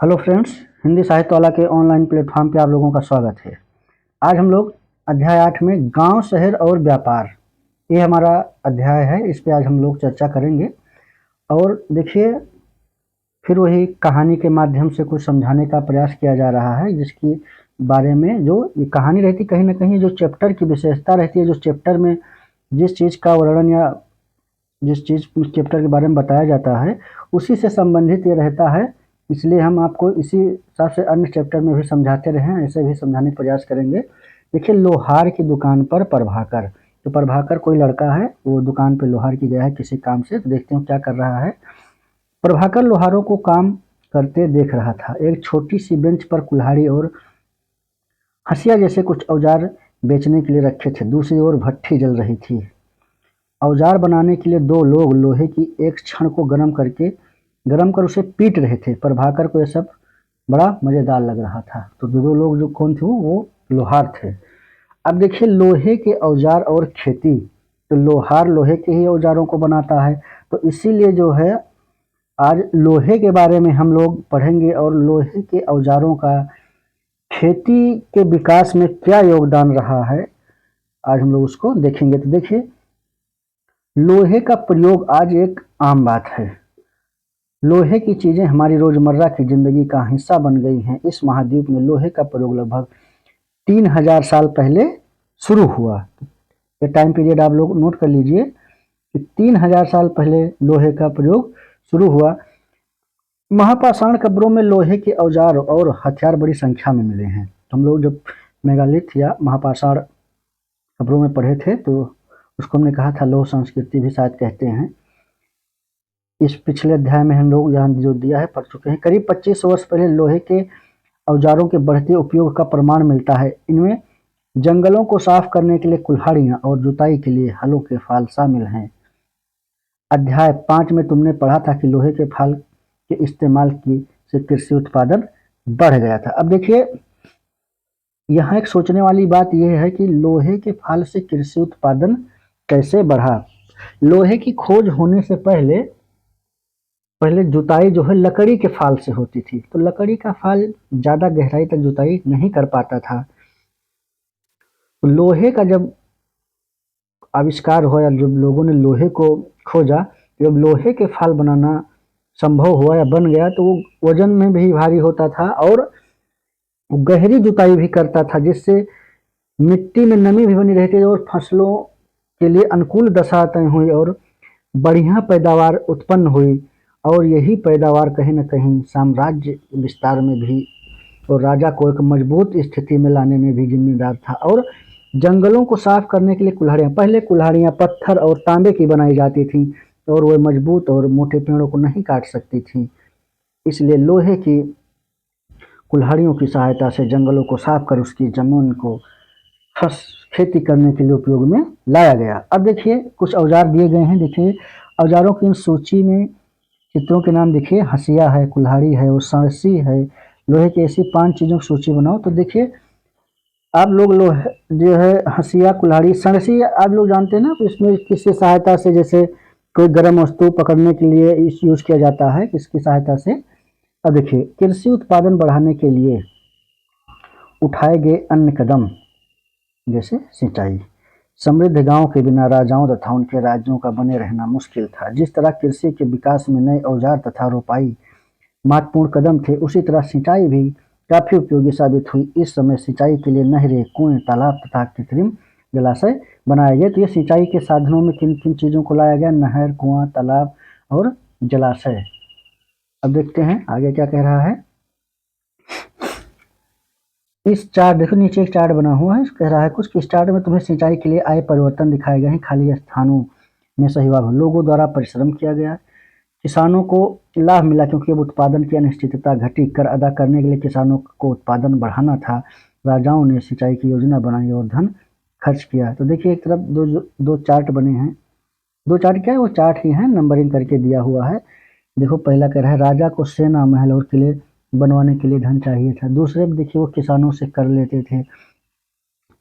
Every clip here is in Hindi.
हेलो फ्रेंड्स, हिंदी साहित्य वाला के ऑनलाइन प्लेटफॉर्म पे आप लोगों का स्वागत है। आज हम लोग अध्याय 8 में गांव, शहर और व्यापार, ये हमारा अध्याय है। इस पे आज हम लोग चर्चा करेंगे। और देखिए, फिर वही कहानी के माध्यम से कुछ समझाने का प्रयास किया जा रहा है, जिसकी बारे में जो ये कहानी रहती, कहीं ना कहीं जो चैप्टर की विशेषता रहती है, जो चैप्टर में जिस चीज़ का वर्णन या जिस चीज़ चैप्टर के बारे में बताया जाता है, उसी से संबंधित ये रहता है। इसलिए हम आपको इसी हिसाब से अन्य चैप्टर में भी समझाते रहे हैं, ऐसे भी समझाने का प्रयास करेंगे। देखिए, लोहार की दुकान पर प्रभाकर। तो प्रभाकर कोई लड़का है, वो दुकान पे लोहार की गया है किसी काम से। तो देखते हैं क्या कर रहा है। प्रभाकर लोहारों को काम करते देख रहा था। एक छोटी सी बेंच पर कुल्हाड़ी और हंसिया जैसे कुछ औजार बेचने के लिए रखे थे। दूसरी ओर भट्ठी जल रही थी। औजार बनाने के लिए दो लोग लोहे की एक छड़ को गर्म कर उसे पीट रहे थे। प्रभाकर को यह सब बड़ा मजेदार लग रहा था। तो दो लोग जो कौन थे, वो लोहार थे। अब देखिए, लोहे के औजार और खेती। तो लोहार लोहे के ही औजारों को बनाता है, तो इसीलिए जो है आज लोहे के बारे में हम लोग पढ़ेंगे और लोहे के औजारों का खेती के विकास में क्या योगदान रहा है, आज हम लोग उसको देखेंगे। तो देखिए, लोहे का प्रयोग आज एक आम बात है। लोहे की चीजें हमारी रोजमर्रा की जिंदगी का हिस्सा बन गई हैं। इस महाद्वीप में लोहे का प्रयोग लगभग 3000 साल पहले शुरू हुआ। ये टाइम पीरियड आप लोग नोट कर लीजिए कि 3000 साल पहले लोहे का प्रयोग शुरू हुआ। महापाषाण कब्रों में लोहे के औजार और हथियार बड़ी संख्या में मिले हैं। हम लोग जब मेगालिथ या महापाषाण कब्रों में पढ़े थे, तो उसको हमने कहा था लौह संस्कृति भी शायद कहते हैं। इस पिछले अध्याय में हम लोग यहाँ जो दिया है पढ़ चुके हैं। करीब 2500 वर्ष पहले लोहे के औजारों के बढ़ते उपयोग का प्रमाण मिलता है। इनमें जंगलों को साफ करने के लिए कुल्हाड़ियां और जुताई के लिए हलों के फाल शामिल हैं। अध्याय 5 में तुमने पढ़ा था कि लोहे के फाल के इस्तेमाल की से कृषि उत्पादन बढ़ गया था। अब देखिए, यहाँ एक सोचने वाली बात यह है कि लोहे के फाल से कृषि उत्पादन कैसे बढ़ा। लोहे की खोज होने से पहले जुताई जो है लकड़ी के फाल से होती थी। तो लकड़ी का फाल ज्यादा गहराई तक जुताई नहीं कर पाता था। तो लोहे का जब आविष्कार हुआ या जब लोगों ने लोहे को खोजा, जब लोहे के फाल बनाना संभव हुआ या बन गया, तो वो वजन में भी भारी होता था और गहरी जुताई भी करता था, जिससे मिट्टी में नमी भी बनी रहती थी और फसलों के लिए अनुकूल दशा तय हुई और बढ़िया पैदावार उत्पन्न हुई। और यही पैदावार कहीं न कहीं साम्राज्य विस्तार में भी और राजा को एक मजबूत स्थिति में लाने में भी जिम्मेदार था। और जंगलों को साफ करने के लिए कुल्हाड़ियाँ, पहले कुल्हाड़ियाँ पत्थर और तांबे की बनाई जाती थी और वह मजबूत और मोटे पेड़ों को नहीं काट सकती थी। इसलिए लोहे की कुल्हाड़ियों की सहायता से जंगलों को साफ कर उसकी जमीन को खेती करने के लिए उपयोग में लाया गया। अब देखिए, कुछ औजार दिए गए हैं। देखिए, औजारों की सूची में चित्रों के नाम देखिए, हंसिया है, कुल्हाड़ी है और सणसी है। लोहे की ऐसी 5 चीजों की सूची बनाओ। तो देखिए, आप लोग लोहे जो है हंसिया, कुल्हाड़ी, सणसी आप लोग जानते हैं ना। तो इसमें किसकी सहायता से, जैसे कोई गर्म वस्तु पकड़ने के लिए इस यूज किया जाता है, किसकी सहायता से। अब देखिए, कृषि उत्पादन बढ़ाने के लिए उठाए गए अन्य कदम, जैसे सिंचाई। समृद्ध गांव के बिना राजाओं तथा उनके राज्यों का बने रहना मुश्किल था। जिस तरह कृषि के विकास में नए औजार तथा रोपाई महत्वपूर्ण कदम थे, उसी तरह सिंचाई भी काफी उपयोगी साबित हुई। इस समय सिंचाई के लिए नहरें, कुएं, तालाब तथा कृत्रिम जलाशय बनाए गए। तो ये सिंचाई के साधनों में किन किन चीजों को लाया गया? नहर, कुआं, तालाब और जलाशय। अब देखते हैं आगे क्या कह रहा है। इस चार्ट देखो, नीचे एक चार्ट बना हुआ है। कह रहा है कुछ कि इस चार्ट में तुम्हें सिंचाई के लिए आए परिवर्तन दिखाए गए हैं। खाली स्थानों में सहयोग लोगों द्वारा परिश्रम किया गया। किसानों को लाभ मिला क्योंकि अब उत्पादन की अनिश्चितता घटी। कर अदा करने के लिए किसानों को उत्पादन बढ़ाना था। राजाओं ने सिंचाई की योजना बनाई और धन खर्च किया। तो देखिए, एक तरफ दो चार्ट बने हैं। दो चार्ट क्या है? वो चार्ट ही है, नंबरिंग करके दिया हुआ है। देखो, पहला कह रहा है राजा को सेना, महल और किले बनवाने के लिए धन चाहिए था। दूसरे में देखिए, वो किसानों से कर लेते थे।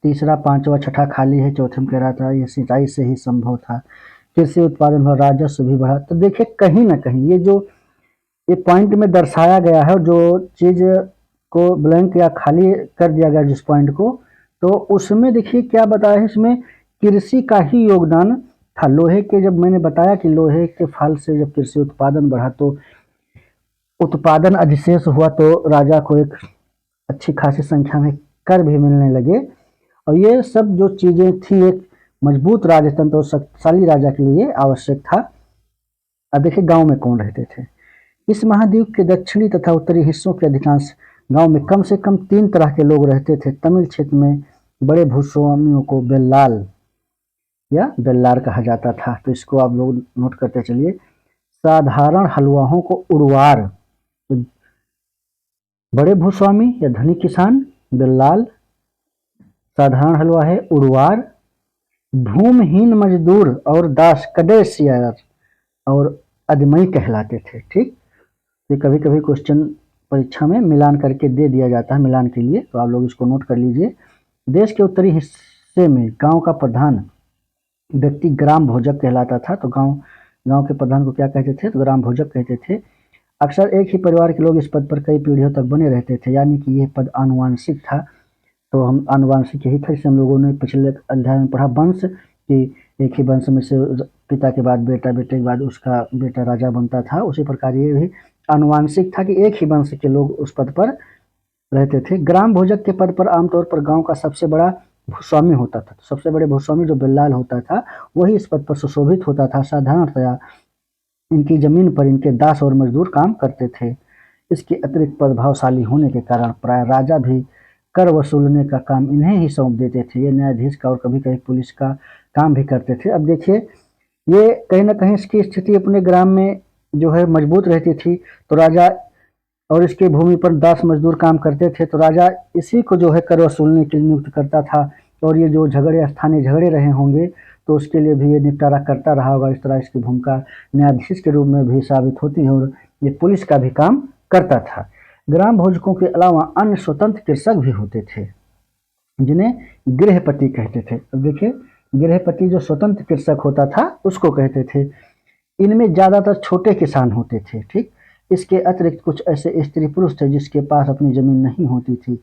तीसरा, पांचवा, छठा खाली है। चौथे में कह रहा था ये सिंचाई से ही संभव था। कृषि उत्पादन और राजस्व भी बढ़ा। तो देखिए, कहीं ना कहीं ये जो ये पॉइंट में दर्शाया गया है, जो चीज़ को ब्लैंक या खाली कर दिया गया जिस पॉइंट को, तो उसमें देखिए क्या बताया है इसमें, कृषि का ही योगदान था। लोहे के, जब मैंने बताया कि लोहे के फल से जब कृषि उत्पादन बढ़ा तो उत्पादन अधिशेष हुआ, तो राजा को एक अच्छी खासी संख्या में कर भी मिलने लगे। और ये सब जो चीज़ें थी एक मजबूत राजतंत्र और शक्तिशाली राजा के लिए आवश्यक था। अब देखिए गांव में कौन रहते थे। इस महाद्वीप के दक्षिणी तथा उत्तरी हिस्सों के अधिकांश गांव में कम से कम 3 तरह के लोग रहते थे। तमिल क्षेत्र में बड़े भूस्वामियों को बेल्लाल या बेल्लार कहा जाता था, तो इसको आप लोग नोट करते चलिए। साधारण हलवाहों को उड़वार, तो बड़े भूस्वामी या धनी किसान बेल्लाल, साधारण हलवा है उड़वार, भूमिहीन मजदूर और दास कडेसियर और अदमई कहलाते थे। ठीक, ये कभी कभी क्वेश्चन परीक्षा में मिलान करके दे दिया जाता है, मिलान के लिए, तो आप लोग इसको नोट कर लीजिए। देश के उत्तरी हिस्से में गांव का प्रधान व्यक्ति ग्राम भोजक कहलाता था। तो गांव के प्रधान को क्या कहते थे, तो ग्राम भोजक कहते थे। अक्सर एक ही परिवार के लोग इस पद पर कई पीढ़ियों तक बने रहते थे, यानी कि यह पद आनुवांशिक था। तो हम आनुवांशिक यही था, जिसे हम लोगों ने पिछले अध्याय में पढ़ा, वंश कि एक ही वंश में से पिता के बाद बेटा, बेटे के बाद उसका बेटा राजा बनता था। उसी प्रकार ये भी आनुवांशिक था कि एक ही वंश के लोग उस पद पर रहते थे। ग्राम भोजक के पद पर आमतौर पर गांव का सबसे बड़ा भूस्वामी होता था। सबसे बड़े भूस्वामी जो बेल्लाल होता था वही इस पद पर सुशोभित होता था। साधारणतया इनकी जमीन पर इनके दास और मजदूर काम करते थे। इसके अतिरिक्त प्रभावशाली होने के कारण प्राय राजा भी कर वसूलने का काम इन्हें ही सौंप देते थे। ये न्यायाधीश का और कभी कभी पुलिस का काम भी करते थे। अब देखिए ये कहीं ना कहीं इसकी स्थिति अपने ग्राम में जो है मजबूत रहती थी, तो राजा और इसके भूमि पर दास मजदूर काम करते थे, तो राजा इसी को जो है कर वसूलने के लिए नियुक्त करता था। और ये जो झगड़े, स्थानीय झगड़े रहे होंगे, तो उसके लिए भी ये निपटारा करता रहा होगा। इस तरह इसकी भूमिका न्यायाधीश के रूप में भी साबित होती है और ये पुलिस का भी काम करता था। ग्राम भोजकों के अलावा अन्य स्वतंत्र कृषक भी होते थे, जिन्हें गृहपति कहते थे। अब देखिए गृहपति जो स्वतंत्र कृषक होता था उसको कहते थे। इनमें ज़्यादातर छोटे किसान होते थे। ठीक, इसके अतिरिक्त कुछ ऐसे स्त्री पुरुष थे जिसके पास अपनी जमीन नहीं होती थी।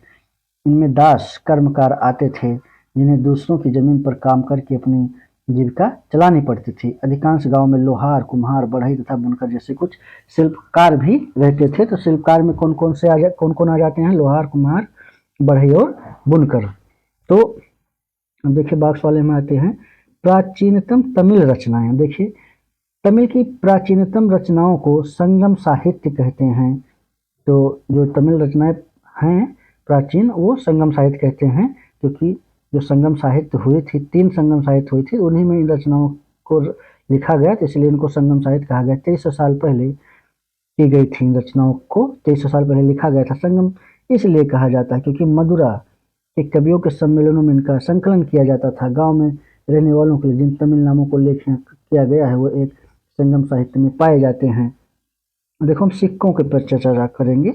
इनमें दास कर्मकार आते थे, जिन्हें दूसरों की जमीन पर काम करके अपनी जीविका चलानी पड़ती थी। अधिकांश गांव में लोहार, कुम्हार, बढ़ई तथा बुनकर जैसे कुछ शिल्पकार भी रहते थे। तो शिल्पकार में कौन कौन आ जाते हैं, लोहार, कुम्हार, बढ़ई और बुनकर। तो देखिए बॉक्स वाले में आते हैं प्राचीनतम तमिल रचनाएं। देखिए तमिल की प्राचीनतम रचनाओं को संगम साहित्य कहते हैं। तो जो तमिल रचनाएं हैं प्राचीन, वो संगम साहित्य कहते हैं, क्योंकि जो संगम साहित्य हुई थी, 3 संगम साहित्य हुई थी, उन्हीं में इन रचनाओं को लिखा गया, तो इसलिए इनको संगम साहित्य कहा गया। 2300 साल पहले की गई थी इन रचनाओं को, 2300 साल पहले लिखा गया था। संगम इसलिए कहा जाता है क्योंकि मदुरा के कवियों के सम्मेलनों में इनका संकलन किया जाता था। गांव में रहने वालों के लिए जिन तमिल नामों को लेखन किया गया है वो एक संगम साहित्य में पाए जाते हैं। देखो हम सिक्कों के पर चर्चा करेंगे।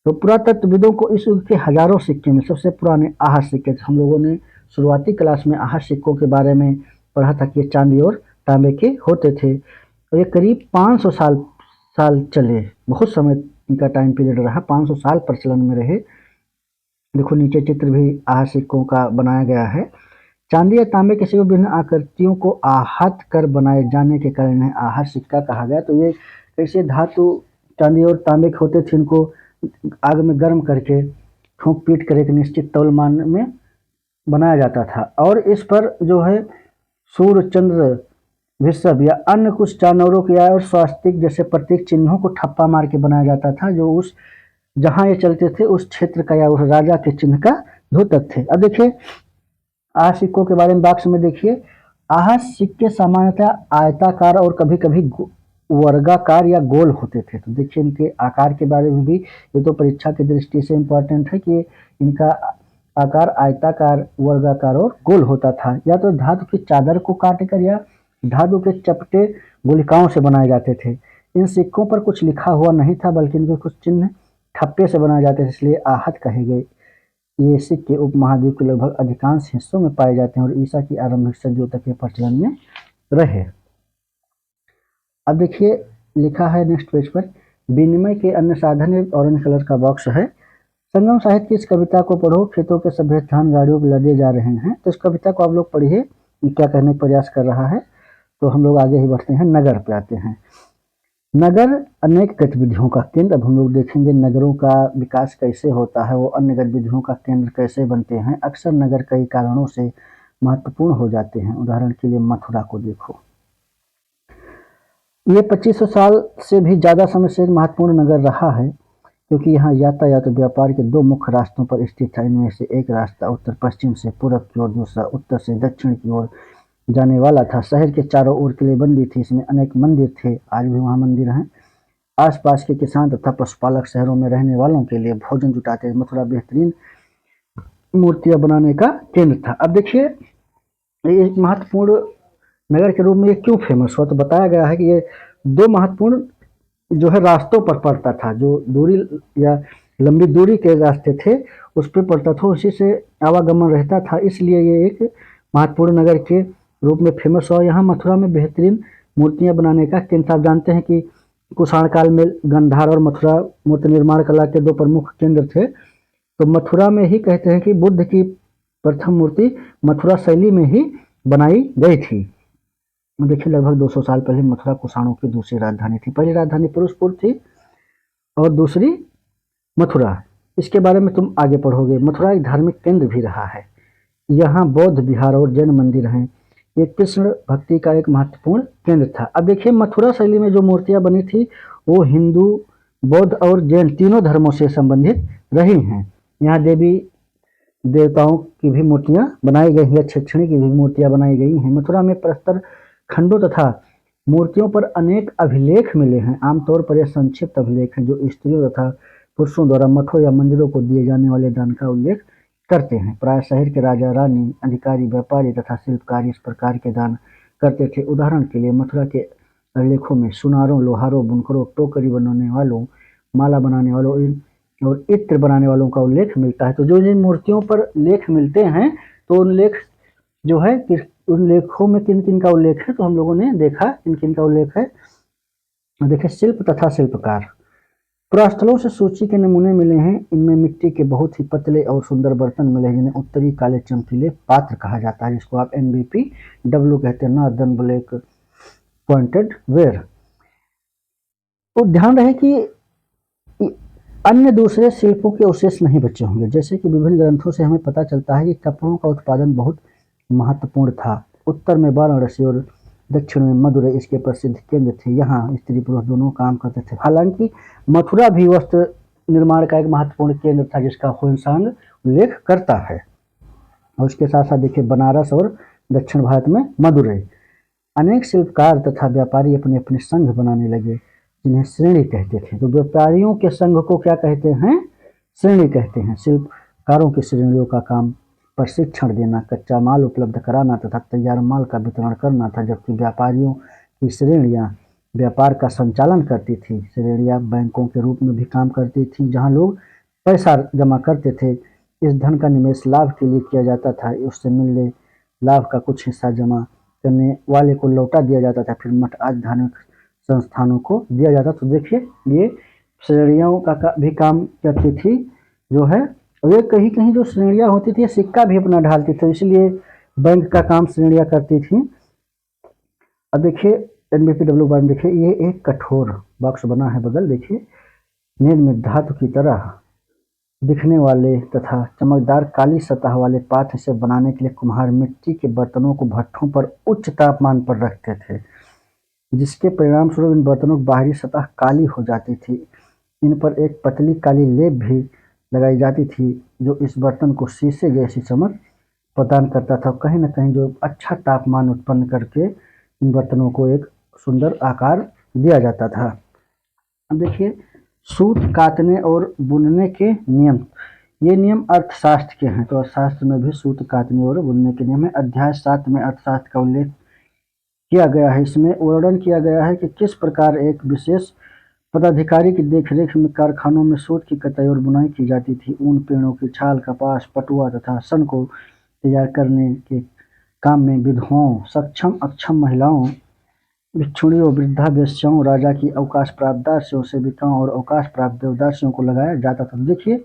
तो पुरातत्वविदों को इस युग के हजारों सिक्के में सबसे पुराने आहस सिक्के, हम लोगों ने शुरुआती क्लास में आहस सिक्कों के बारे में पढ़ा था कि ये चांदी और तांबे के होते थे। और ये करीब 500 साल चले, बहुत समय इनका टाइम पीरियड रहा, 500 साल प्रचलन में रहे। देखो नीचे चित्र भी आहस सिक्कों का बनाया गया है। चांदी या तांबे के सिक्के विभिन्न आकृतियों को आहत कर बनाए जाने के कारण इन्हें आहस सिक्का कहा गया। तो ये कैसे धातु चांदी और तांबे के होते थे, इनको आग में गर्म करके ठोक पीट कर एक निश्चित तौलमान में बनाया जाता था। और इस पर जो है सूर्य, चंद्र, वृषभ या अन्य कुछ जानवरों के और स्वास्तिक जैसे प्रतीक चिन्हों को ठप्पा मार के बनाया जाता था, जो उस जहां ये चलते थे उस क्षेत्र का या उस राजा के चिन्ह का द्योतक थे। अब देखिए आहस सिक्कों के बारे में बॉक्स में देखिए। आहस सिक्के सामान्यतः आयताकार और कभी कभी वर्गाकार या गोल होते थे। तो देखिए इनके आकार के बारे में भी, ये तो परीक्षा की दृष्टि से इम्पोर्टेंट है कि इनका आकार आयताकार, वर्गाकार और गोल होता था। या तो धातु की चादर को काटकर या धातु के चपटे गुलिकाओं से बनाए जाते थे। इन सिक्कों पर कुछ लिखा हुआ नहीं था, बल्कि इनके कुछ चिन्ह ठप्पे से बनाए जाते थे, इसलिए आहत कहे गए। ये सिक्के उपमहाद्वीप के लगभग अधिकांश हिस्सों में पाए जाते हैं और ईसा की आरंभिक सदियों तक ये प्रचलन में रहे। अब देखिए लिखा है नेक्स्ट पेज पर, विनिमय के अन्य साधन एक ऑरेंज कलर का बॉक्स है। संगम साहित्य की इस कविता को पढ़ो। खेतों के सभ्य धान गाड़ियों पे लदे जा रहे हैं। तो इस कविता को आप लोग पढ़िए, क्या कहने का प्रयास कर रहा है। तो हम लोग आगे ही बढ़ते हैं, नगर पे आते हैं। नगर अनेक गतिविधियों का केंद्र। अब हम लोग देखेंगे नगरों का विकास कैसे होता है, वो अन्य गतिविधियों का केंद्र कैसे बनते हैं। अक्सर नगर कई कारणों से महत्वपूर्ण हो जाते हैं। उदाहरण के लिए मथुरा को देखो, ये 2500 साल से भी ज़्यादा समय से एक महत्वपूर्ण नगर रहा है, क्योंकि यहाँ यातायात और व्यापार के दो मुख्य रास्तों पर स्थित था। इनमें से एक रास्ता उत्तर पश्चिम से पूर्व की ओर, दूसरा उत्तर से दक्षिण की ओर जाने वाला था। शहर के चारों ओर किलेबंदी थी, इसमें अनेक मंदिर थे, आज भी वहाँ मंदिर हैं। आसपास के किसान तथा पशुपालक शहरों में रहने वालों के लिए भोजन जुटाते। मथुरा बेहतरीन मूर्तियां बनाने का केंद्र था। अब देखिए, ये एक महत्वपूर्ण नगर के रूप में ये क्यों फेमस हुआ, तो बताया गया है कि ये दो महत्वपूर्ण जो है रास्तों पर पड़ता था। जो दूरी या लंबी दूरी के रास्ते थे उस पर पड़ता था, उसी से आवागमन रहता था, इसलिए ये एक महत्वपूर्ण नगर के रूप में फेमस हुआ। यहाँ मथुरा में बेहतरीन मूर्तियां बनाने का केंद्र। आप जानते हैं कि कुषाण काल में गांधार और मथुरा मूर्ति निर्माण कला के दो प्रमुख केंद्र थे। तो मथुरा में ही कहते हैं कि बुद्ध की प्रथम मूर्ति मथुरा शैली में ही बनाई गई थी। देखिए, लगभग 200 साल पहले मथुरा कुषाणों की दूसरी राजधानी थी। पहली राजधानी फिरोजपुर थी और दूसरी मथुरा। इसके बारे में तुम आगे पढ़ोगे। मथुरा एक धार्मिक केंद्र भी रहा है। यहाँ बौद्ध विहार और जैन मंदिर हैं। ये कृष्ण भक्ति का एक महत्वपूर्ण केंद्र था। अब देखिए, मथुरा शैली में जो मूर्तियां बनी थी वो हिंदू, बौद्ध और जैन तीनों धर्मों से संबंधित रही हैं। यहाँ देवी देवताओं की भी मूर्तियां बनाई गई हैं, छेक्षणी की भी मूर्तियां बनाई गई हैं। मथुरा में प्रस्तर खंडों तथा मूर्तियों पर अनेक अभिलेख मिले हैं। आमतौर पर यह संक्षिप्त अभिलेख हैं जो स्त्रियों तथा पुरुषों द्वारा मठों या मंदिरों को दिए जाने वाले दान का उल्लेख करते हैं। प्राय शहर के राजा, रानी, अधिकारी, व्यापारी तथा शिल्पकारी इस प्रकार के दान करते थे। उदाहरण के लिए मथुरा के अभिलेखों में सुनारों, लोहारों, बुनकरों, टोकरी बनाने वालों, माला बनाने वालों और इत्र बनाने वालों का उल्लेख मिलता है। तो जो जिन मूर्तियों पर लेख मिलते हैं, तो उन लेख जो है उन लेखों में किन किन का उल्लेख है, तो हम लोगों ने देखा किन किन का उल्लेख है। देखिए, शिल्प तथा शिल्पकार। पुरास्थलों से सूची के नमूने मिले हैं। इनमें मिट्टी के बहुत ही पतले और सुंदर बर्तन मिले हैं, जिन्हें उत्तरी काले चमकीले पात्र कहा जाता है, जिसको आप NBPW कहते हैं, नॉर्दर्न ब्लैक पॉइंटेड वेयर। तो ध्यान रहे कि अन्य दूसरे शिल्पों के अवशेष नहीं बचे होंगे। जैसे कि विभिन्न ग्रंथों से हमें पता चलता है कि कपड़ों का उत्पादन बहुत महत्वपूर्ण था। उत्तर में वाराणसी और दक्षिण में मदुरै इसके प्रसिद्ध केंद्र थे। यहाँ स्त्री पुरुष दोनों काम करते थे। हालांकि मथुरा भी वस्त्र निर्माण का एक महत्वपूर्ण केंद्र था, जिसका हुएनसांग उल्लेख करता है। और उसके साथ साथ देखिए, बनारस और दक्षिण भारत में मदुरै। अनेक शिल्पकार तथा व्यापारी अपने अपने संघ बनाने लगे, जिन्हें श्रेणी कहते थे। तो व्यापारियों के संघ को क्या कहते हैं? श्रेणी कहते हैं। शिल्पकारों की श्रेणियों का काम प्रशिक्षण देना, कच्चा माल उपलब्ध कराना तथा तैयार माल का वितरण करना था, जबकि व्यापारियों की श्रेणियां व्यापार का संचालन करती थी। श्रेणियां बैंकों के रूप में भी काम करती थी, जहां लोग पैसा जमा करते थे। इस धन का निवेश लाभ के लिए किया जाता था। उससे मिलने लाभ का कुछ हिस्सा जमा करने वाले को लौटा दिया जाता था, फिर मठ आदि धार्मिक संस्थानों को दिया जाता। तो देखिए, ये श्रेणियों का भी काम करती थी जो है। और ये कहीं कहीं जो श्रेणियां होती थी, सिक्का भी अपना ढालती थी, इसलिए बैंक का काम श्रेणियां करती थी। अब देखिए, NBPW बारे में देखिए, ये एक कठोर बॉक्स बना है बगल। देखिए, निर्मित धातु की तरह दिखने वाले तथा चमकदार काली सतह वाले पात्र से बनाने के लिए कुम्हार मिट्टी के बर्तनों को भट्ठों पर उच्च तापमान पर रखते थे, जिसके परिणाम स्वरूप इन बर्तनों की बाहरी सतह काली हो जाती थी। इन पर एक पतली काली लेप भी लगाई जाती थी, जो इस बर्तन को शीशे जैसी चमक प्रदान करता था। कहीं ना कहीं जो अच्छा तापमान उत्पन्न करके इन बर्तनों को एक सुंदर आकार दिया जाता था। अब देखिए, सूत कातने और बुनने के नियम। ये नियम अर्थशास्त्र के हैं, तो अर्थशास्त्र में भी सूत कातने और बुनने के नियम है। अध्याय 7 में अर्थशास्त्र का उल्लेख किया गया है। इसमें वर्णन किया गया है कि किस प्रकार एक विशेष पदाधिकारी की देखरेख में कारखानों में सूत की कताई और बुनाई की जाती थी। ऊन, पेड़ों की छाल, कपास, पटुआ तथा सन को तैयार करने के काम में विधवाओं, सक्षम अक्षम महिलाओं भिक्षुणियों, वृद्धा वेश्याओं, राजा की अवकाश प्राप्त दासियों, सेविकाओं और अवकाश प्राप्त देवदासियों को लगाया जाता था। देखिए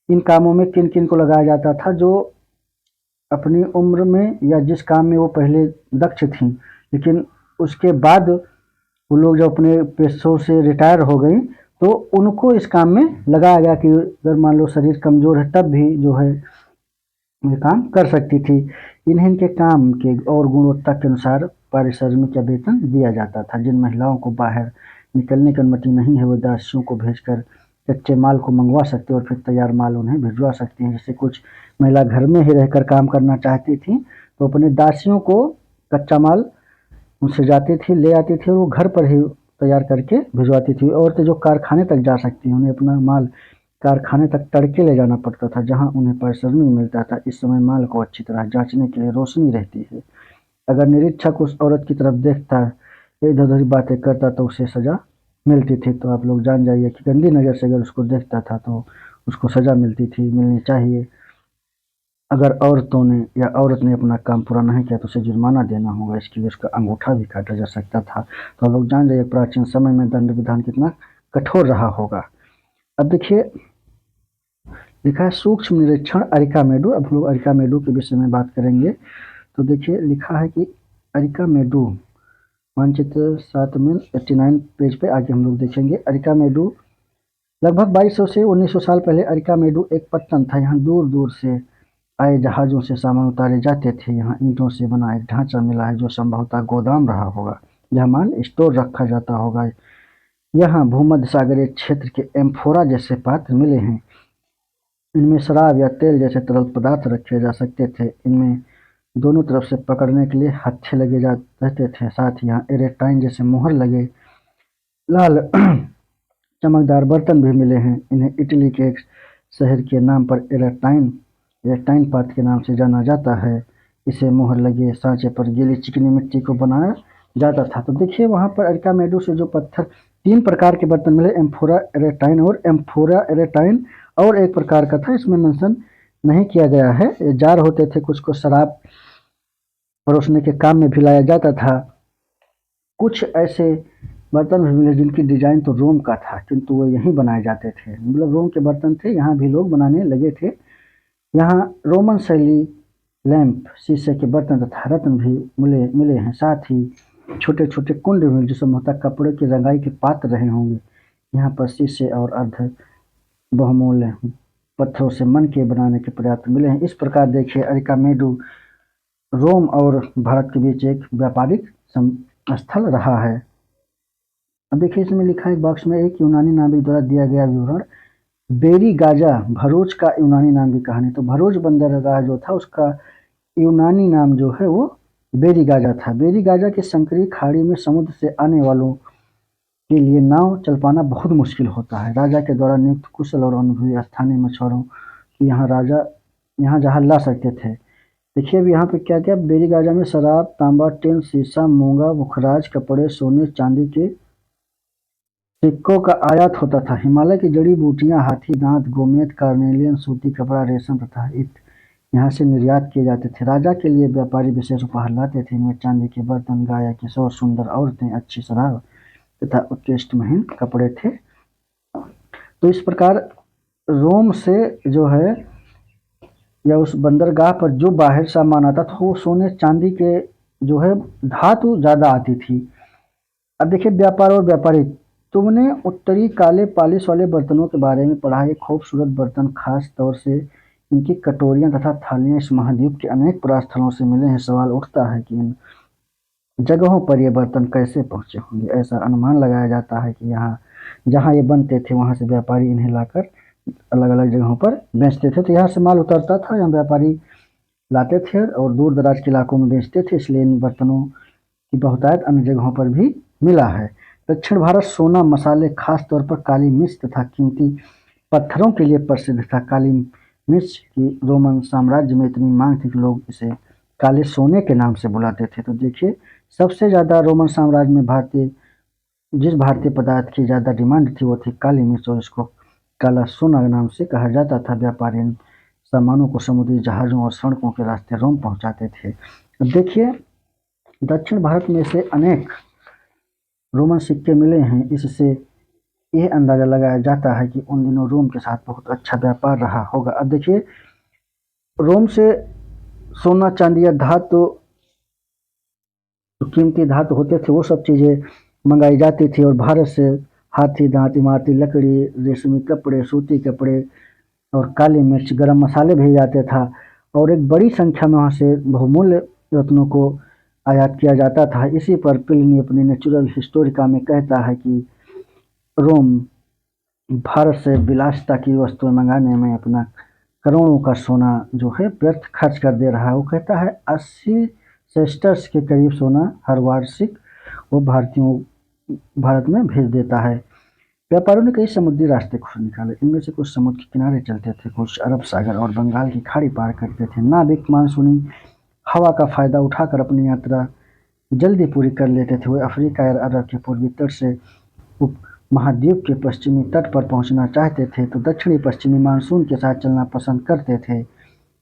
इन कामों में किन किन को लगाया जाता था, जो अपनी उम्र में या जिस काम में वो पहले दक्ष थी, लेकिन उसके बाद वो लोग जब अपने पेशों से रिटायर हो गई तो उनको इस काम में लगाया गया कि अगर मान लो शरीर कमजोर है तब भी जो है ये काम कर सकती थी। इन्हें इनके काम के और गुणवत्ता के अनुसार पारिश्रमिक या वेतन दिया जाता था। जिन महिलाओं को बाहर निकलने की अनुमति नहीं है वो दासियों को भेजकर कच्चे माल को मंगवा सकते और फिर तैयार माल उन्हें भिजवा सकती हैं। जैसे कुछ महिला घर में ही रहकर काम करना चाहती थी तो अपने दासियों को कच्चा माल उनसे जाती थी, ले आती थी और वो घर पर ही तैयार करके भिजवाती थी। औरतें जो कारखाने तक जा सकती हैं उन्हें अपना माल कारखाने तक तड़के ले जाना पड़ता था, जहां उन्हें पारिश्रमिक मिलता था। इस समय माल को अच्छी तरह जांचने के लिए रोशनी रहती है। अगर निरीक्षक उस औरत की तरफ देखता, इधर उधर बातें करता तो उसे सजा मिलती थी। तो आप लोग जान जाइए कि गंदी नज़र से अगर उसको देखता था तो उसको सजा मिलती थी, मिलनी चाहिए। अगर औरतों ने या औरत ने अपना काम पूरा नहीं किया तो उसे जुर्माना देना होगा, इसके लिए उसका अंगूठा भी काटा जा सकता था। तो आप लोग जान जाइए प्राचीन समय में दंड विधान कितना कठोर रहा होगा। अब देखिए लिखा है सूक्ष्म निरीक्षण अरिकामेडु। अब लोग अरिकामेडु के विषय में बात करेंगे। तो देखिए लिखा है कि अरिकामेडु मानचित्र 7 में 89 पेज पे आगे हम लोग देखेंगे। अरिकामेडु लगभग 2200 से 1900 साल पहले अरिकामेडु एक पत्तन था। यहाँ दूर दूर से आए जहाजों से सामान उतारे जाते थे। यहाँ ईंटों से बना एक ढांचा मिला है जो संभवतः गोदाम रहा होगा, जहाँ माल स्टोर रखा जाता होगा। यहाँ भूमध्य सागरीय क्षेत्र के एम्फोरा जैसे पात्र मिले हैं। इनमें शराब या तेल जैसे तरल पदार्थ रखे जा सकते थे। इनमें दोनों तरफ से पकड़ने के लिए हत्थे लगे जा रहते थे। साथ ही यहाँ एरेटाइन जैसे मुहर लगे लाल चमकदार बर्तन भी मिले हैं। इन्हें इटली के एक शहर के नाम पर एरेटाइन पात्र के नाम से जाना जाता है। इसे मुहर लगे सांचे पर गीली चिकनी मिट्टी को बनाया जाता था। तो देखिए वहाँ पर अरिकामेडु से जो पत्थर 3 प्रकार के बर्तन मिले, एम्फोरा एरेटाइन और एम्फोरा एरेटाइन और एक प्रकार का था, इसमें मेंशन नहीं किया गया है। ये जार होते थे, कुछ को शराब परोसने के काम में भी लाया जाता था। कुछ ऐसे बर्तन भी मिले जिनकी डिजाइन तो रोम का था किंतु वो यहीं बनाए जाते थे, मतलब रोम के बर्तन थे, यहाँ भी लोग बनाने लगे थे। यहाँ रोमन शैली लैंप, शीशे के बर्तन तथा रत्न भी मिले हैं। साथ ही छोटे छोटे कुंड भी जो संभवतः कपड़े की रंगाई के पात्र रहे होंगे। यहाँ पर शीशे और अर्ध बहुमूल्य पत्थरों से मन के बनाने के पर्याप्त मिले हैं। इस प्रकार देखिए अरिकामेडु रोम और भारत के बीच एक व्यापारिक स्थल रहा है। अब देखिए इसमें लिखा है बॉक्स में एक यूनानी नाविक द्वारा दिया गया विवरण। बेरी गाजा भरूच का यूनानी नाम की कहानी। तो भरूच बंदरगाह जो था उसका यूनानी नाम जो है वो बेरी गाजा था। बेरी गाजा की संकरी खाड़ी में समुद्र से आने वालों के लिए नाव चल पाना बहुत मुश्किल होता है। राजा के द्वारा नियुक्त कुशल और अनुभवी स्थानीय मछुआरों की यहाँ जहाज ला सकते थे। देखिए अब यहाँ पे क्या क्या, बेरी गाजा में शराब, तांबा, टिन, शीशा, मूंगा, मुखराज, कपड़े, सोने चांदी के सिक्कों का आयात होता था। हिमालय की जड़ी बूटियां, हाथी दांत, गोमेद, कार्नेलियन, सूती कपड़ा, रेशम तथा इत्र यहाँ से निर्यात किए जाते थे। राजा के लिए व्यापारी विशेष उपहार लाते थे। इनमें चांदी के बर्तन, गाय, किशोर, सुंदर औरतें, अच्छी शराब तथा उत्कृष्ट महीन कपड़े थे। तो इस प्रकार रोम से जो है या उस बंदरगाह पर जो बाहर सामान आता था वो सोने चांदी के जो है धातु ज्यादा आती थी। अब देखिए व्यापार और व्यापारी, तुमने उत्तरी काले पॉलिश वाले बर्तनों के बारे में पढ़ा है। खूबसूरत बर्तन, खास तौर से इनकी कटोरियां तथा थालियां इस महाद्वीप के अनेक पुरास्थलों से मिले हैं। सवाल उठता है कि इन जगहों पर ये बर्तन कैसे पहुंचे होंगे। ऐसा अनुमान लगाया जाता है कि यहाँ जहाँ ये बनते थे वहाँ से व्यापारी इन्हें लाकर अलग अलग जगहों पर बेचते थे। तो यहाँ से माल उतरता था, यहाँ व्यापारी लाते थे और दूर दराज के इलाकों में बेचते थे। इसलिए इन बर्तनों की बहुतायत अन्य जगहों पर भी मिला है। दक्षिण भारत सोना, मसाले, खास तौर पर काली मिर्च तथा कीमती पत्थरों के लिए प्रसिद्ध था। काली मिर्च की रोमन साम्राज्य में इतनी मांग थी कि लोग इसे काले सोने के नाम से बुलाते थे। तो देखिए सबसे ज़्यादा रोमन साम्राज्य में जिस भारतीय पदार्थ की ज़्यादा डिमांड थी वो थी काली मिर्च और इसको काला सोना नाम से कहा जाता था। व्यापारी इन सामानों को समुद्री जहाज़ों और सड़कों के रास्ते रोम पहुंचाते थे। अब देखिए दक्षिण भारत में से अनेक रोमन सिक्के मिले हैं, इससे यह अंदाज़ा लगाया जाता है कि उन दिनों रोम के साथ बहुत अच्छा व्यापार रहा होगा। अब देखिए, रोम से सोना चांदी या धातु, तो कीमती धातु होते थे, वो सब चीज़ें मंगाई जाती थी, और भारत से हाथी दांत, इमारती लकड़ी, रेशमी कपड़े, सूती कपड़े और काली मिर्च, गरम मसाले भेजे जाते था, और एक बड़ी संख्या में वहाँ से बहुमूल्य रत्नों को आयात किया जाता था। इसी पर प्लिनी अपनी नेचुरल हिस्टोरिका में कहता है कि रोम भारत से विलासिता की वस्तुएं मंगाने में अपना करोड़ों का सोना जो है व्यर्थ खर्च कर दे रहा है। वो कहता है 80 सेस्टर्स के करीब सोना हर वार्षिक वो भारत में भेज देता है। व्यापारियों ने कई समुद्री रास्ते खोज निकाले। इनमें से कुछ समुद्र के किनारे चलते थे, कुछ अरब सागर और बंगाल की खाड़ी पार करते थे। नाविक मानसूनी हवा का फायदा उठाकर अपनी यात्रा जल्दी पूरी कर लेते थे। वे अफ्रीका या अरब के पूर्वी तट से उप महाद्वीप के पश्चिमी तट पर पहुंचना चाहते थे तो दक्षिणी पश्चिमी मानसून के साथ चलना पसंद करते थे।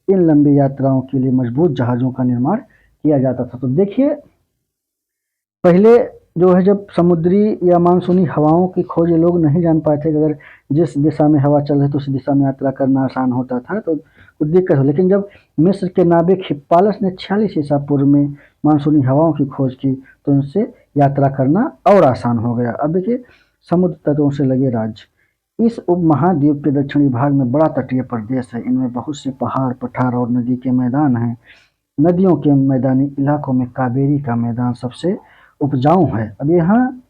इन लंबी यात्राओं के लिए मजबूत जहाज़ों का निर्माण किया जाता था। तो देखिए, पहले जो है जब समुद्री या मानसूनी हवाओं की खोज ये लोग नहीं जान पाए थे कि अगर जिस दिशा में हवा चल रही तो उस दिशा में यात्रा करना आसान होता था, तो कुछ दिक्कत हो। लेकिन जब मिस्र के नाविक हिप्पालस ने 46 ईसा पूर्व में मानसूनी हवाओं की खोज की तो उनसे यात्रा करना और आसान हो गया। अब देखिए, समुद्र तटों से लगे राज्य। इस उपमहाद्वीप के दक्षिणी भाग में बड़ा तटीय प्रदेश है। इनमें बहुत से पहाड़, पठार और नदी के मैदान हैं। नदियों के मैदानी इलाकों में कावेरी का मैदान सबसे उपजाऊ है। अब यहाँ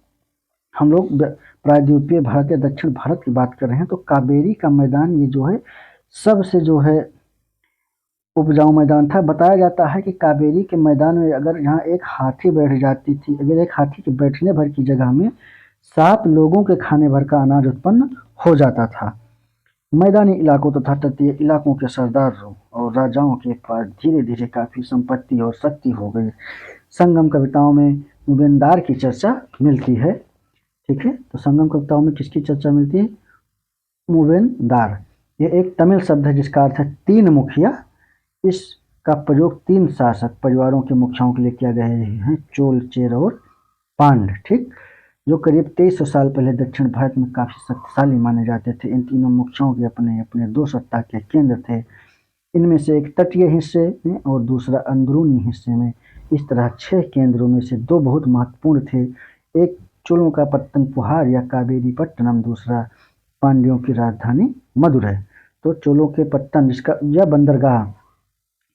हम लोग प्रायद्वीपीय भारत या दक्षिण भारत की बात कर रहे हैं, तो कावेरी का मैदान ये जो है सबसे जो है उपजाऊ मैदान था। बताया जाता है कि कावेरी के मैदान में अगर यहाँ एक हाथी बैठ जाती थी, अगर एक हाथी के बैठने भर की जगह में 7 लोगों के खाने भर का अनाज उत्पन्न हो जाता था। मैदानी इलाकों तथा तटीय इलाकों के सरदारों और राजाओं के पास धीरे धीरे काफी संपत्ति और शक्ति हो गई। संगम कविताओं में मुबेनदार की चर्चा मिलती है। ठीक है, तो संगम कविताओं में किसकी चर्चा मिलती है? मुबेनदार। ये एक तमिल शब्द है जिसका अर्थ है 3 मुखिया। इसका प्रयोग 3 शासक परिवारों के मुखियाओं के लिए किया गया है, चोल, चेर और पांड्य। ठीक, जो करीब 2300 साल पहले दक्षिण भारत में काफी शक्तिशाली माने जाते थे। इन तीनों मुखियाओं के अपने अपने 2 सत्ता के केंद्र थे। इनमें से एक तटीय हिस्से में और दूसरा अंदरूनी हिस्से में। इस तरह 6 केंद्रों में से 2 बहुत महत्वपूर्ण थे। एक चोलों का पत्तन पुहार या कावेरी पट्टनम, दूसरा पांड्यों की राजधानी मदुरै। तो चोलों के पत्तन जिसका यह बंदरगाह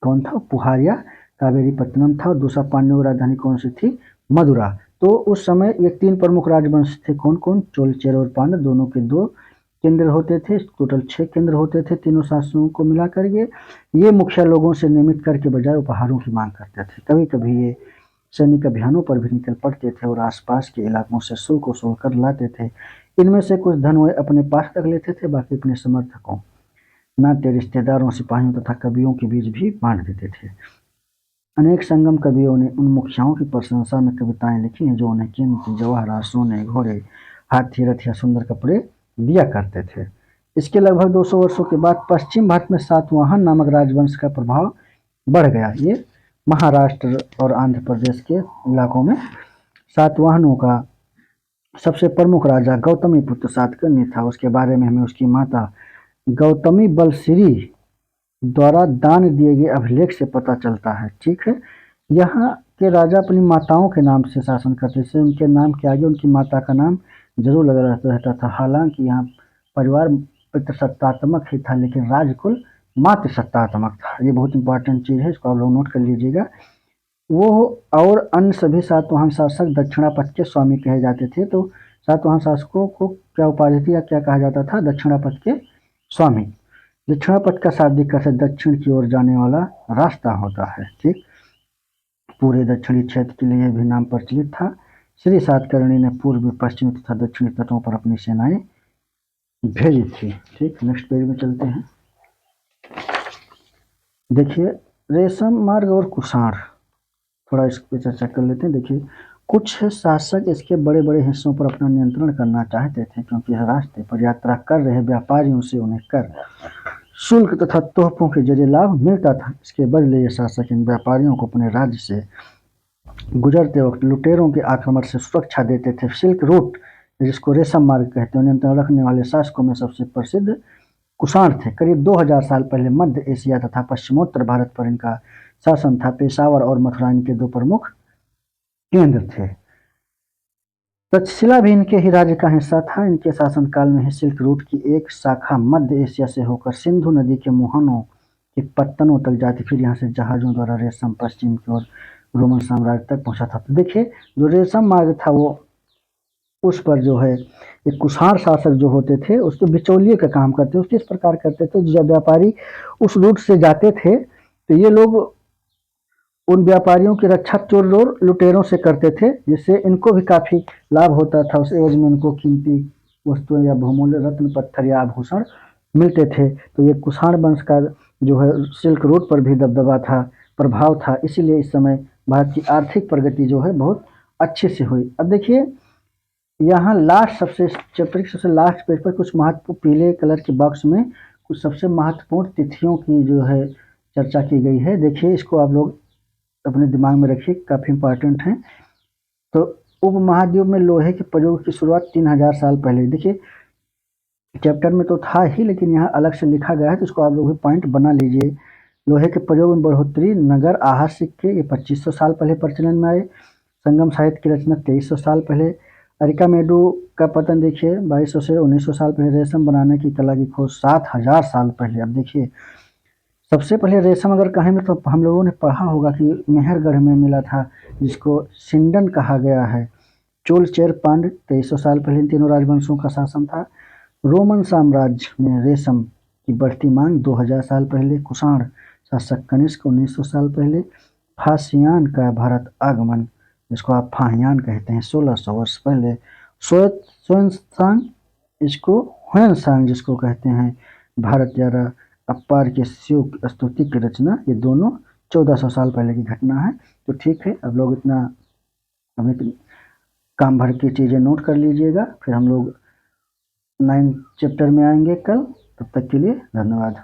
कौन था? पुहार या कावेरी पट्टनम था। और दूसरा पांड्यों की राजधानी कौन सी थी? मदुरा। तो उस समय ये 3 प्रमुख राजवंश थे। कौन कौन? चोल, चेर और पांड्य। दोनों के 2 केंद्र होते थे। टोटल 6 केंद्र होते थे तीनों शासकों को मिलाकर। ये मुखिया लोगों से नियमित कर के बजाय उपहारों की मांग करते थे। कभी कभी ये सैनिक अभियानों पर भी निकल पड़ते थे और आसपास के इलाकों से शुल्क वसूल कर लाते थे। इनमें से कुछ धन वे अपने पास रख लेते थे, बाकी अपने समर्थकों, नाट्य रिश्तेदारों, सिपाहियों तथा कवियों के बीच भी बांट देते थे। अनेक संगम कवियों ने उन मुखियाओं की प्रशंसा में कविताएं लिखी हैं जो उन्हें कीमती जवाहरात, सोने, घोड़े, हाथी, रथ या सुंदर कपड़े दिया करते थे। इसके लगभग 200 वर्षों के बाद पश्चिम भारत में सातवाहन नामक राजवंश का प्रभाव बढ़ गया। ये महाराष्ट्र और आंध्र प्रदेश के इलाकों में सातवाहनों का सबसे प्रमुख राजा गौतमी पुत्र सातकर्णी था। उसके बारे में हमें उसकी माता गौतमी बलश्री द्वारा दान दिए गए अभिलेख से पता चलता है। ठीक है, यहाँ के राजा अपनी माताओं के नाम से शासन करते थे। उनके नाम के आगे उनकी माता का नाम जरूर लगा रहता था। हालांकि यहाँ परिवार पितृसत्तात्मक ही था, लेकिन राजकुल मातृसत्तात्मक था। ये बहुत इंपॉर्टेंट चीज़ है, इसको आप लोग नोट कर लीजिएगा। वो और अन्य सभी सातवाहन शासक दक्षिणापथ के स्वामी कहे जाते थे। तो सातवाहन शासकों को क्या उपाधि थी या क्या कहा जाता था? दक्षिणापथ के स्वामी। दक्षिणापथ का शाब्दिक अर्थ दक्षिण की ओर जाने वाला रास्ता होता है। ठीक, पूरे दक्षिणी क्षेत्र के लिए भी नाम प्रचलित था। श्री सातकर्णी ने पूर्वी, पश्चिमी तथा दक्षिणी तटों पर अपनी सेनाएं भेजी थी। ठीक, नेक्स्ट पेज में चलते हैं। देखिए, रेशम मार्ग और कुषाण, थोड़ा इस पर चर्चा कर लेते हैं। देखिए, कुछ शासक इसके बड़े बड़े हिस्सों पर अपना नियंत्रण करना चाहते थे, क्योंकि रास्ते पर यात्रा कर रहे व्यापारियों से उन्हें कर, शुल्क तथा तोहफों के जरिए लाभ मिलता था। इसके बदले ये शासक इन व्यापारियों को अपने राज्य से गुजरते वक्त लुटेरों के आक्रमण से सुरक्षा देते थे। सिल्क रूट, जिसको रेशम मार्ग कहते हैं, नियंत्रण रखने वाले शासकों में सबसे प्रसिद्ध कुषाण थे। करीब 2000 साल पहले मध्य एशिया तथा पश्चिमोत्तर भारत पर इनका शासन था। पेशावर और मथुरा इनके दो प्रमुख केंद्र थे। तक्षशिला भी इनके ही राज्य का हिस्सा था। इनके शासनकाल में ही सिल्क रूट की एक शाखा मध्य एशिया से होकर सिंधु नदी के मुहानों के पत्तनों तक जाती, फिर यहाँ से जहाजों द्वारा रेशम पश्चिम की ओर रोमन साम्राज्य तक पहुंचा था। तो देखिए, जो रेशम मार्ग था वो उस पर जो है एक कुषाण शासक जो होते थे उसके बिचौलिए का काम करते थे। किस प्रकार करते थे, जब व्यापारी उस रूट से जाते थे तो ये लोग उन व्यापारियों की रक्षा चोर और लुटेरों से करते थे, जिससे इनको भी काफी लाभ होता था। उस एवज में इनको कीमती वस्तुएं या बहुमूल्य रत्न पत्थर या आभूषण मिलते थे। तो ये कुषाण वंश का जो है सिल्क रोड पर भी दबदबा था, प्रभाव था। इसीलिए इस समय भारत की आर्थिक प्रगति जो है बहुत अच्छे से हुई। अब देखिए, यहाँ लास्ट सबसे चैप्टर के सबसे लास्ट पेज पर कुछ महत्वपूर्ण पीले कलर के बॉक्स में कुछ सबसे महत्वपूर्ण तिथियों की जो है चर्चा की गई है। देखिए, इसको आप लोग अपने दिमाग में रखिए, काफ़ी इंपॉर्टेंट है। तो उपमहाद्वीप में लोहे के प्रयोग की शुरुआत 3000 साल पहले। देखिए, चैप्टर में तो था ही, लेकिन यहाँ अलग से लिखा गया है, तो इसको आप लोग भी पॉइंट बना लीजिए। लोहे के प्रयोग में बढ़ोतरी, नगर आहार सिक्के, ये 2500 साल पहले प्रचलन में आए। संगम साहित्य की रचना 2300 साल पहले। अरिकामेडू का पतन देखिए 2200 से 1900 साल पहले। रेशम बनाने की कला की खोज 7000 साल पहले। अब देखिए, सबसे पहले रेशम अगर कहें तो हम लोगों ने पढ़ा होगा कि मेहरगढ़ में मिला था, जिसको सिंडन कहा गया है। चोल चेर पांड्य 2300 साल पहले। इन तीनों राजवंशों का शासन था। रोमन साम्राज्य में रेशम की बढ़ती मांग 2000 साल पहले। कुषाण शासक कनिष्क 1900 साल पहले। फासियान का भारत आगमन, जिसको आप फाहियान कहते हैं, 1600 वर्ष पहले। सोएनसांग, इसको ह्वेनसांग जिसको कहते हैं, भारत द्वारा अपार के शिव स्तुति की रचना, ये दोनों 1400 साल पहले की घटना है। तो ठीक है, अब लोग इतना अपने काम भर की चीज़ें नोट कर लीजिएगा। फिर हम लोग 9 चैप्टर में आएंगे कल। तब तक के लिए धन्यवाद।